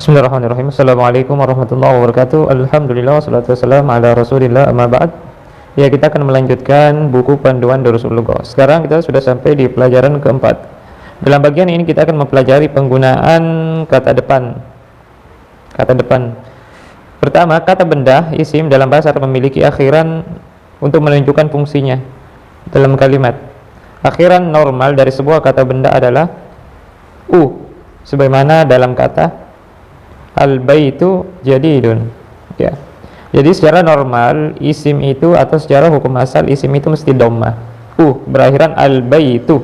Bismillahirrahmanirrahim. Assalamualaikum warahmatullahi wabarakatuh. Alhamdulillah wassalatu wassalamu ala Rasulillah, amma ba'd. Ya, kita akan melanjutkan buku panduan Durusul Lughah. Sekarang kita sudah sampai di pelajaran keempat. Dalam bagian ini kita akan mempelajari penggunaan kata depan. Kata depan. Pertama, kata benda isim dalam bahasa Arab memiliki akhiran untuk menunjukkan fungsinya dalam kalimat. Akhiran normal dari sebuah kata benda adalah sebagaimana dalam kata al-baitu jadidun. Ya. Jadi secara normal isim itu atau secara hukum asal isim itu mesti dhammah. Berakhiran al-baitu.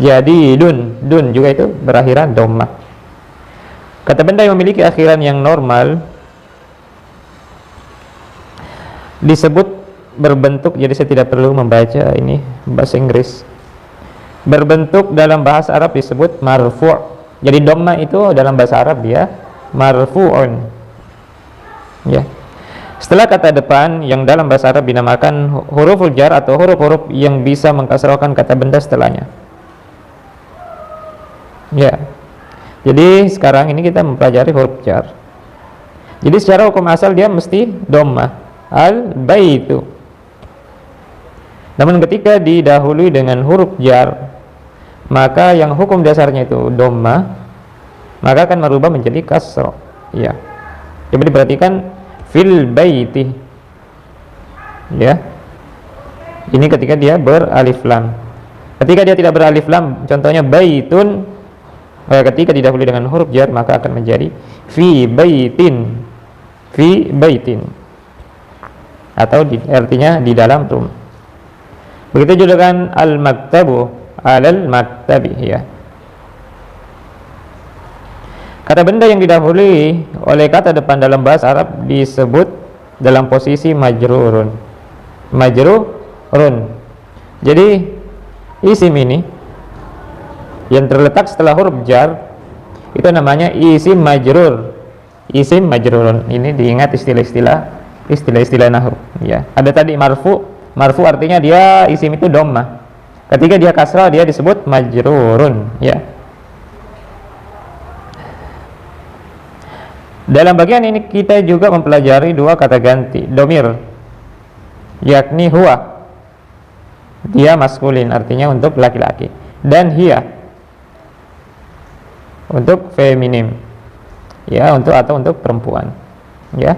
Jadidun, dun juga itu berakhiran dhammah. Kata benda yang memiliki akhiran yang normal disebut berbentuk, jadi saya tidak perlu membaca ini bahasa Inggris. Berbentuk dalam bahasa Arab disebut marfu'. Jadi dhamma itu dalam bahasa Arab dia marfu'un. Ya. Setelah kata depan yang dalam bahasa Arab dinamakan huruful jar atau huruf-huruf yang bisa mengkasrahkan kata benda setelahnya. Ya. Jadi sekarang ini kita mempelajari huruf jar. Jadi secara hukum asal dia mesti dhamma, al-baitu. Namun ketika didahului dengan huruf jar, maka yang hukum dasarnya itu dhamma, maka akan merubah menjadi kasrah. Ya. Coba diperhatikan fil baiti. Ya. Ini ketika dia beralif lam. Ketika dia tidak beralif lam, contohnya baitun, ketika didahului dengan huruf jar maka akan menjadi fi baitin. Fi baitin. Atau artinya di dalam rumah. Begitu juga dengan al-maktabu, alal maktabi, ya. Kata benda yang didahului oleh kata depan dalam bahasa Arab disebut dalam posisi majrurun. Majrurun. Jadi isim ini yang terletak setelah huruf jar itu namanya isim majrur. Isim majrurun. Ini diingat istilah-istilah nahwu, ya. Ada tadi marfu. Marfu artinya dia isim itu dhammah. Ketika dia kasrah dia disebut majrurun, ya. Dalam bagian ini kita juga mempelajari dua kata ganti domir, yakni huwa, dia maskulin artinya untuk laki-laki, dan hiya untuk feminim, ya, untuk perempuan, ya.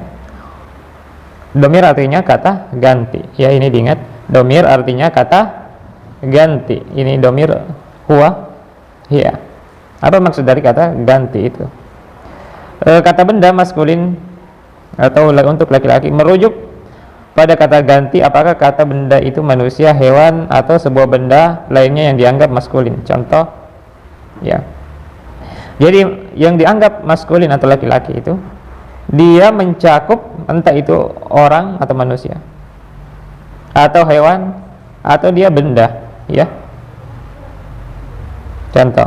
Domir artinya kata ganti, ya, ini diingat, domir artinya kata ganti. Ini domir huwa, hiya. Apa maksud dari kata ganti itu? Kata benda maskulin atau untuk laki-laki merujuk pada kata ganti apakah kata benda itu manusia, hewan, atau sebuah benda lainnya yang dianggap maskulin. Contoh, ya. Jadi yang dianggap maskulin atau laki-laki itu dia mencakup entah itu orang atau manusia, atau hewan, atau dia benda, ya. Contoh,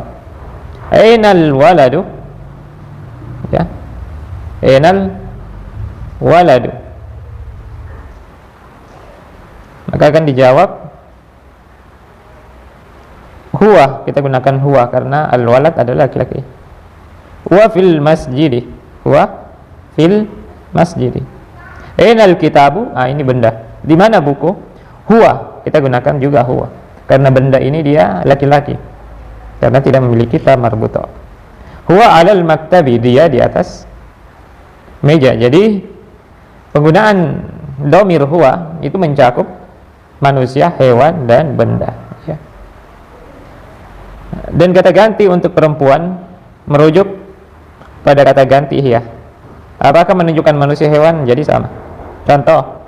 ainal waladu, ya, ainal waladu, maka akan dijawab huwa. Kita gunakan huwa karena al walad adalah laki-laki. Huwa fil masjidi, huwa fil masjidi. Ainal kitabu, ini benda. Di mana buku? Huwa, kita gunakan juga huwa karena benda ini dia laki-laki karena tidak memiliki ta marbuta. Huwa alal maktabi, dia di atas meja. Jadi penggunaan domir huwa itu mencakup manusia, hewan, dan benda, ya. Dan kata ganti untuk perempuan merujuk pada kata ganti hiya. Apakah menunjukkan manusia, hewan? Jadi sama. Contoh,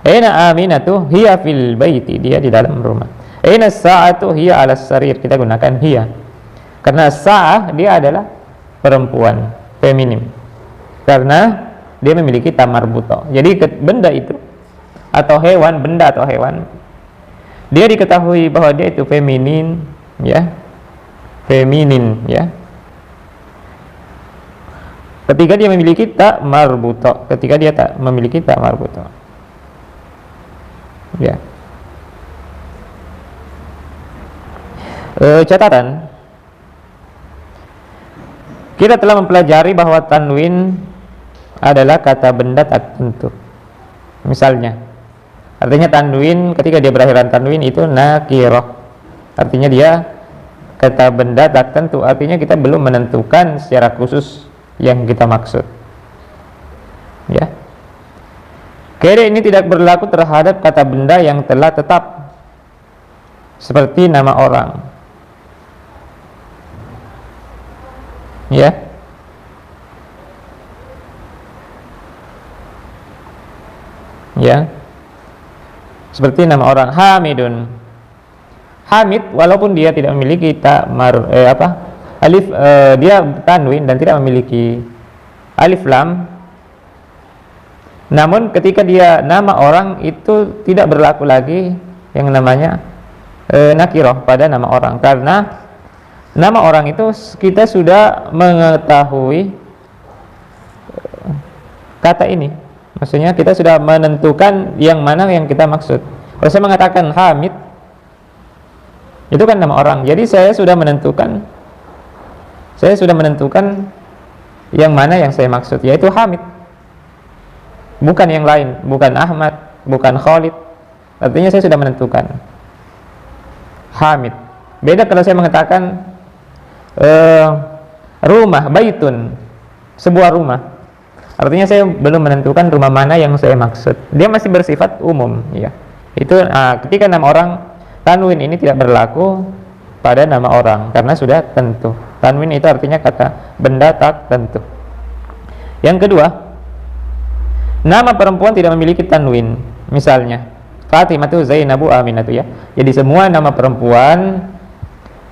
aina aminatu, hiya fil baiti, dia di dalam rumah. Aina sa'atu, hiya alas sarir, kita gunakan hiya karena sa'ah dia adalah perempuan, feminim, karena dia memiliki ta marbuta. Jadi benda itu atau hewan, benda atau hewan, dia diketahui bahwa dia itu feminin, ya, feminin, ya, ketika dia memiliki ta marbuta, ketika dia tak memiliki ta marbuta, ya. Catatan Kita telah mempelajari bahwa tanwin adalah kata benda tak tentu. Misalnya, artinya tanwin ketika dia berakhiran tanwin itu nakirah. Artinya dia kata benda tak tentu. Artinya kita belum menentukan secara khusus yang kita maksud. Ya. Kaidah ini tidak berlaku terhadap kata benda yang telah tetap, seperti nama orang. Ya. Ya. Seperti nama orang Hamidun. Hamid walaupun dia tidak memiliki alif, dia tanwin dan tidak memiliki alif lam. Namun ketika dia nama orang itu tidak berlaku lagi yang namanya nakirah pada nama orang, karena nama orang itu kita sudah mengetahui kata ini. Maksudnya kita sudah menentukan yang mana yang kita maksud. Kalau saya mengatakan Hamid, itu kan nama orang. Jadi saya sudah menentukan yang mana yang saya maksud, yaitu Hamid. Bukan yang lain, bukan Ahmad, bukan Khalid. Artinya saya sudah menentukan Hamid. Beda kalau saya mengatakan rumah, baitun, sebuah rumah. Artinya saya belum menentukan rumah mana yang saya maksud. Dia masih bersifat umum, ya. Itu ketika nama orang, tanwin ini tidak berlaku pada nama orang karena sudah tentu. Tanwin itu artinya kata benda tak tentu. Yang kedua, nama perempuan tidak memiliki tanwin. Misalnya Fatimatu, Zainabu, Aminatu, ya. Jadi semua nama perempuan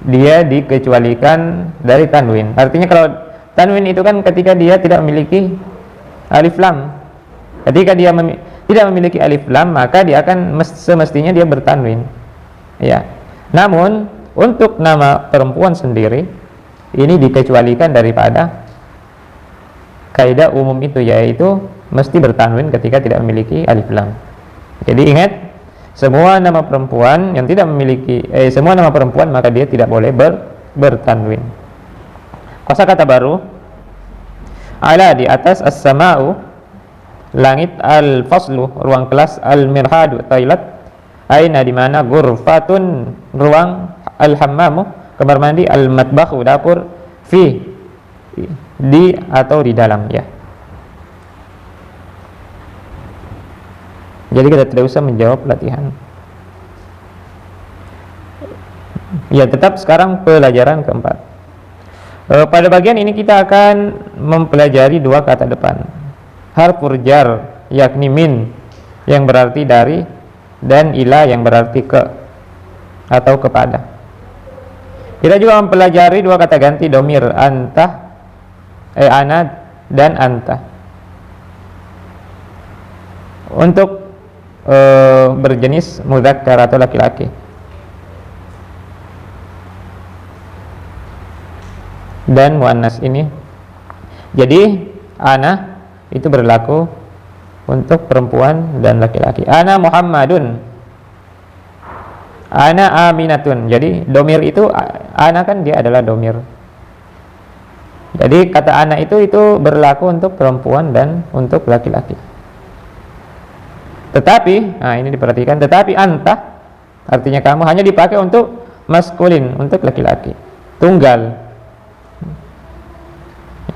dia dikecualikan dari tanwin. Artinya kalau tanwin itu kan ketika dia tidak memiliki alif lam. Ketika dia tidak memiliki alif lam, maka dia akan semestinya dia bertanwin. Ya. Namun untuk nama perempuan sendiri ini dikecualikan daripada kaidah umum itu, yaitu mesti bertanwin ketika tidak memiliki alif lam. Jadi ingat, semua nama perempuan yang tidak memiliki semua nama perempuan maka dia tidak boleh bertanwin. Kosakata baru, ala di atas, as-sama'u langit, al-faslu ruang kelas, al-mirhadu toilet, aina di mana, ghurfatun ruang, al-hammamu kamar mandi, al-matbakhu dapur, fi di atau di dalam, ya. Jadi kita tidak usah menjawab latihan. Ya, tetap sekarang pelajaran keempat. Pada bagian ini kita akan mempelajari dua kata depan. Harful jar, yakni min yang berarti dari, dan ila yang berarti ke atau kepada. Kita juga mempelajari dua kata ganti domir, anta, ana dan anta. Untuk berjenis mudzakkar atau laki-laki. Dan muannas ini. Jadi ana itu berlaku untuk perempuan dan laki-laki. Ana Muhammadun, ana Aminatun. Jadi domir itu, ana kan dia adalah domir. Jadi kata ana itu berlaku untuk perempuan dan untuk laki-laki. Tetapi, nah ini diperhatikan, tetapi anta artinya kamu hanya dipakai untuk maskulin, untuk laki-laki, tunggal,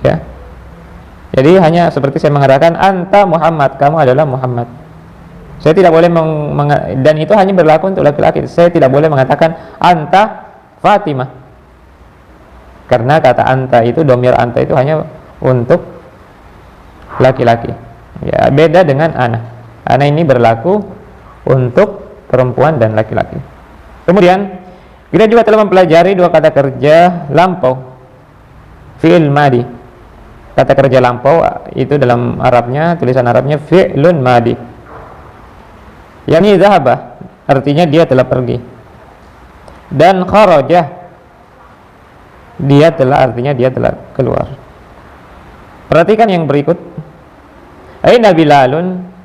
ya. Jadi hanya seperti saya mengatakan anta Muhammad, kamu adalah Muhammad. Saya tidak boleh dan itu hanya berlaku untuk laki-laki. Saya tidak boleh mengatakan anta Fatimah, karena kata anta itu, domir anta itu hanya untuk laki-laki, ya. Beda dengan ana. Ana ini berlaku untuk perempuan dan laki-laki. Kemudian kita juga telah mempelajari dua kata kerja lampau, fi'il madi. Kata kerja lampau itu dalam Arabnya, tulisan Arabnya fi'lun madi. Yani zahaba, artinya dia telah pergi. Dan kharaja, artinya dia telah keluar. Perhatikan yang berikut. Aina Bilalun,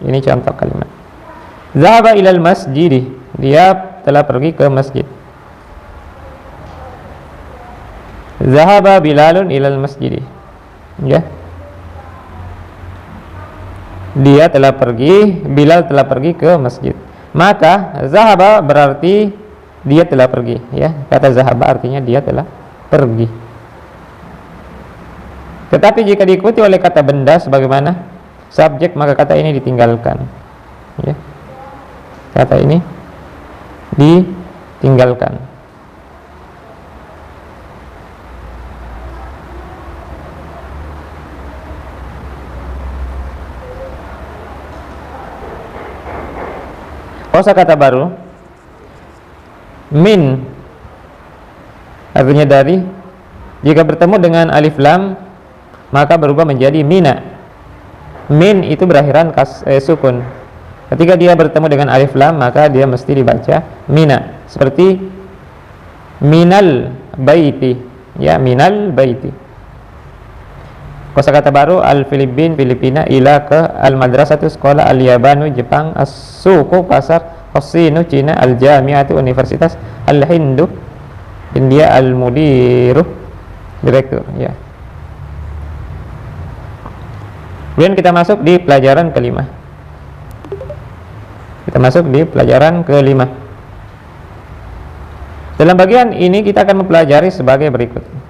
ini contoh kalimat. Zahaba ilal masjid, dia telah pergi ke masjid. Zahaba Bilalun ilal masjid. Ya. Dia telah pergi, Bilal telah pergi ke masjid. Maka zahaba berarti dia telah pergi, ya. Kata zahaba artinya dia telah pergi. Tetapi jika diikuti oleh kata benda sebagaimana subjek, maka kata ini ditinggalkan, ya. Kata ini ditinggalkan. Kosakata baru min artinya dari, jika bertemu dengan alif lam maka berubah menjadi mina. Min itu berakhiran sukun. Ketika dia bertemu dengan alif lam maka dia mesti dibaca mina, seperti minal baiti, ya, minal baiti. Kosakata baru Filipina, ila ke al-madrasatu sekolah, al-yabanu Jepang, as-suku pasar, as-sinu Cina, al-jami'atu universitas, al-hindu India, al-mudiru direktur, ya. Kemudian kita masuk di pelajaran kelima. Dalam bagian ini kita akan mempelajari sebagai berikut.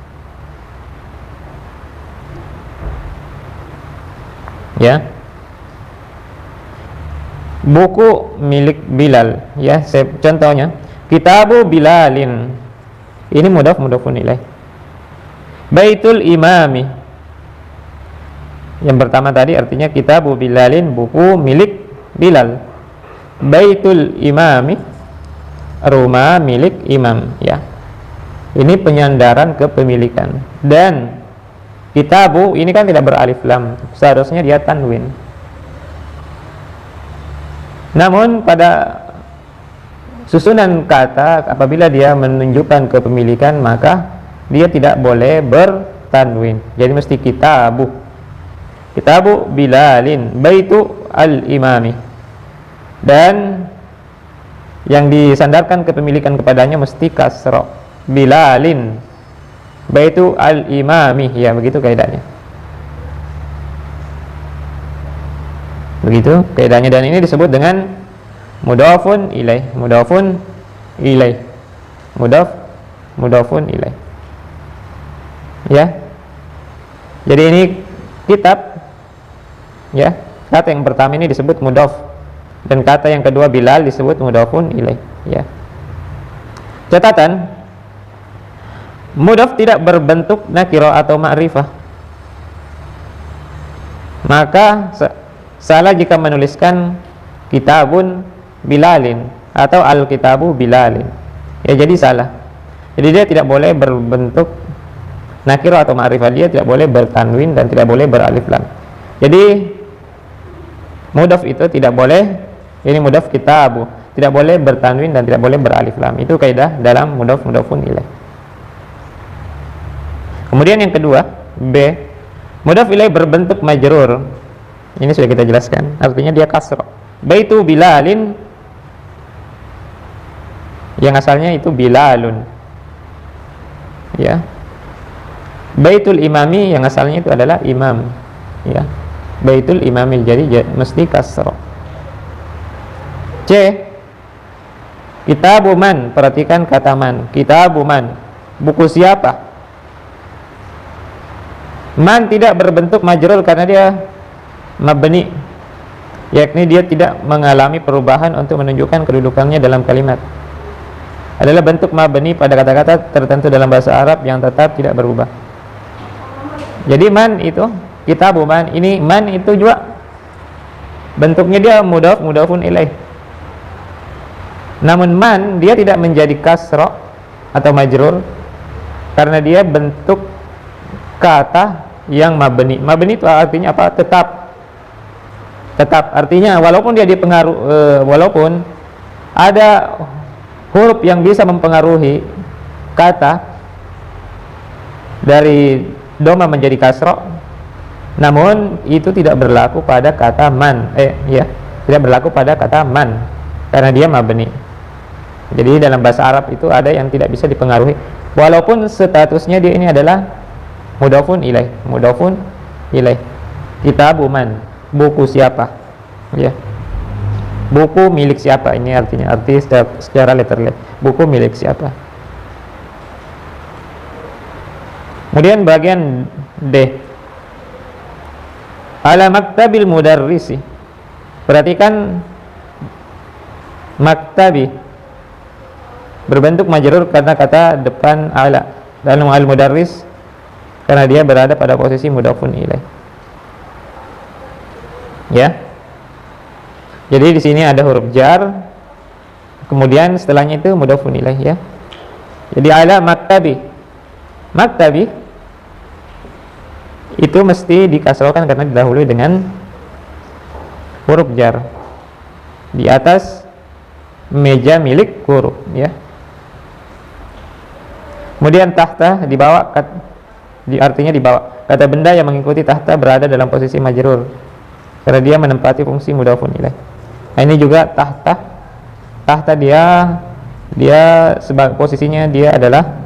Ya, buku milik Bilal, ya. Contohnya Kitabu Bilalin, ini mudhafun ilaih. Baitul Imami, yang pertama tadi artinya Kitabu Bilalin, buku milik Bilal. Baitul Imami, rumah milik imam, ya. Ini penyandaran kepemilikan. Dan Kitabu ini kan tidak beralif lam, seharusnya dia tanwin. Namun pada susunan kata apabila dia menunjukkan kepemilikan maka dia tidak boleh bertanwin. Jadi mesti kitabu. Kitabu Bilalin, baitu al-imami. Dan yang disandarkan kepemilikan kepadanya mesti kasra. Bilalin, baitu al-imami, ya, begitu kaidahnya. Begitu kaidahnya, dan ini disebut dengan mudhafun ilaih. Mudhafun ilaih. Ya. Jadi ini kitab, ya. Kata yang pertama ini disebut mudhaf, dan kata yang kedua Bilal disebut mudhafun ilaih, ya. Catatan, mudhaf tidak berbentuk nakirah atau ma'rifah. Maka salah jika menuliskan kitabun Bilalin atau al-kitabu Bilalin, ya, jadi salah. Jadi dia tidak boleh berbentuk nakirah atau ma'rifah, dia tidak boleh bertanwin dan tidak boleh beralif lam. Jadi mudhaf itu tidak boleh, ini mudhaf kitabu, tidak boleh bertanwin dan tidak boleh beralif lam. Itu kaidah dalam mudhafun ilaih. Kemudian yang kedua, B, mudhaf ilaih berbentuk majrur. Ini sudah kita jelaskan, artinya dia kasrah. Baitu Bilalin, yang asalnya itu Bilalun, ya. Baitul Imami, yang asalnya itu adalah imam, ya. Baitul Imami, jadi mesti kasrah. C, Kitabu man, perhatikan kata man. Kitabu man, buku siapa? Man tidak berbentuk majrur karena dia mabni, yakni dia tidak mengalami perubahan untuk menunjukkan kedudukannya dalam kalimat. Adalah bentuk mabni pada kata-kata tertentu dalam bahasa Arab yang tetap tidak berubah. Jadi man itu, kitabu man, ini man itu juga bentuknya dia mudhafun ilaih. Namun man dia tidak menjadi kasrah atau majrur karena dia bentuk kata yang mabni. Mabni itu artinya apa? Tetap artinya walaupun dia dipengaruhi, walaupun ada huruf yang bisa mempengaruhi kata dari doma menjadi kasrah, namun itu tidak berlaku pada kata man, tidak berlaku pada kata man karena dia mabni. Jadi dalam bahasa Arab itu ada yang tidak bisa dipengaruhi walaupun statusnya dia ini adalah mudhafun ilaih. Mudhafun ilaih. Kitabu man, buku siapa, ya, buku milik siapa, ini artinya, arti secara letterlet, buku milik siapa. Kemudian bagian D, ala maktabil mudarrisi. Perhatikan maktabi berbentuk majrur karena kata depan ala, dan al mudarris karena dia berada pada posisi mudhafun ilaih. Ya. Jadi di sini ada huruf jar, kemudian setelahnya itu mudhafun ilaih, ya. Jadi ala maktabi. Maktabi itu mesti dikasrokan karena didahului dengan huruf jar di atas meja milik guru, ya. Kemudian tahta di bawah, artinya di bawah. Kata benda yang mengikuti tahta berada dalam posisi majrur karena dia menempati fungsi mudhafun ilaih. Nah, ini juga tahta. Tahta dia sebagai posisinya dia adalah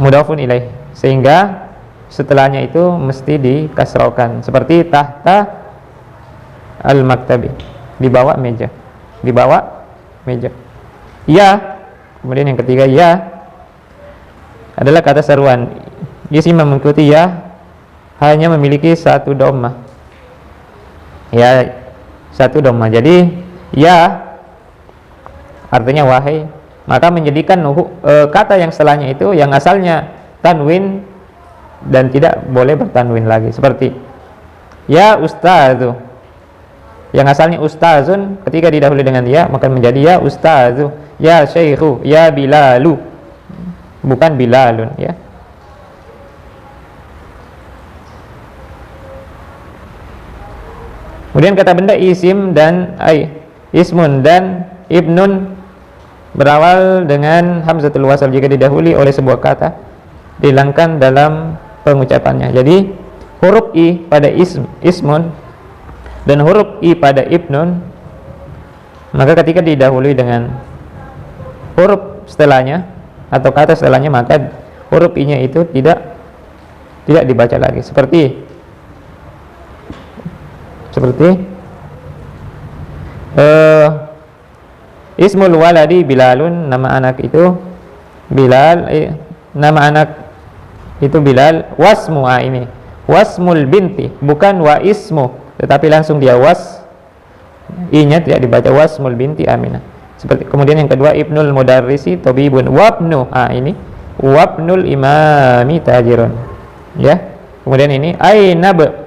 mudhafun ilaih, sehingga setelahnya itu mesti dikasrokan seperti tahta al-maktabi, di bawah meja, di bawah meja. Ya, kemudian yang ketiga ya adalah kata seruan. Isim mengikuti ya hanya memiliki satu dhammah, ya, satu dhammah. Jadi ya artinya wahai, maka menjadikan kata yang setelahnya itu yang asalnya tanwin dan tidak boleh bertanwin lagi, seperti ya ustazu, yang asalnya ustazun, ketika didahului dengan ya maka menjadi ya ustazu, ya syekhu, ya bilalu, bukan bilalun, ya. Kemudian kata benda isim dan ismun dan ibnun berawal dengan hamzatul wasal jika didahului oleh sebuah kata dihilangkan dalam pengucapannya. Jadi huruf i pada ismun dan huruf i pada ibnun, maka ketika didahului dengan huruf setelahnya atau kata setelahnya, maka huruf i nya itu tidak dibaca lagi, seperti ismul waladi bilalun, nama anak itu Bilal, nama anak itu Bilal. Wasmu, ini wasmul binti, bukan wa ismu, tetapi langsung dia was, i nya tidak dibaca, wasmul binti Aminah. Seperti kemudian yang kedua ibnul mudarrisi tabibun, wabnu, ini wabnul imami tajirun, ya. Kemudian ini ainab,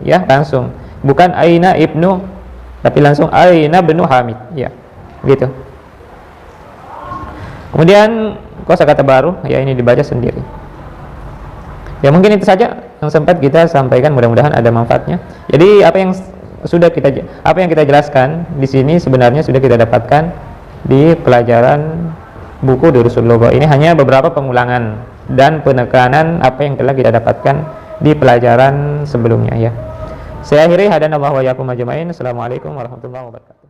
ya, langsung bukan aina ibnu tapi langsung aina bnu Hamid, ya, gitu. Kemudian kosakata baru, ya, ini dibaca sendiri. Ya, mungkin itu saja yang sempat kita sampaikan, mudah-mudahan ada manfaatnya. Jadi apa yang kita jelaskan di sini sebenarnya sudah kita dapatkan di pelajaran buku Durusul Lugha. Ini hanya beberapa pengulangan dan penekanan apa yang telah kita dapatkan di pelajaran sebelumnya, ya. Saya akhiri, hadanallahu wa iyyakum ajmain. Assalamualaikum warahmatullahi wabarakatuh.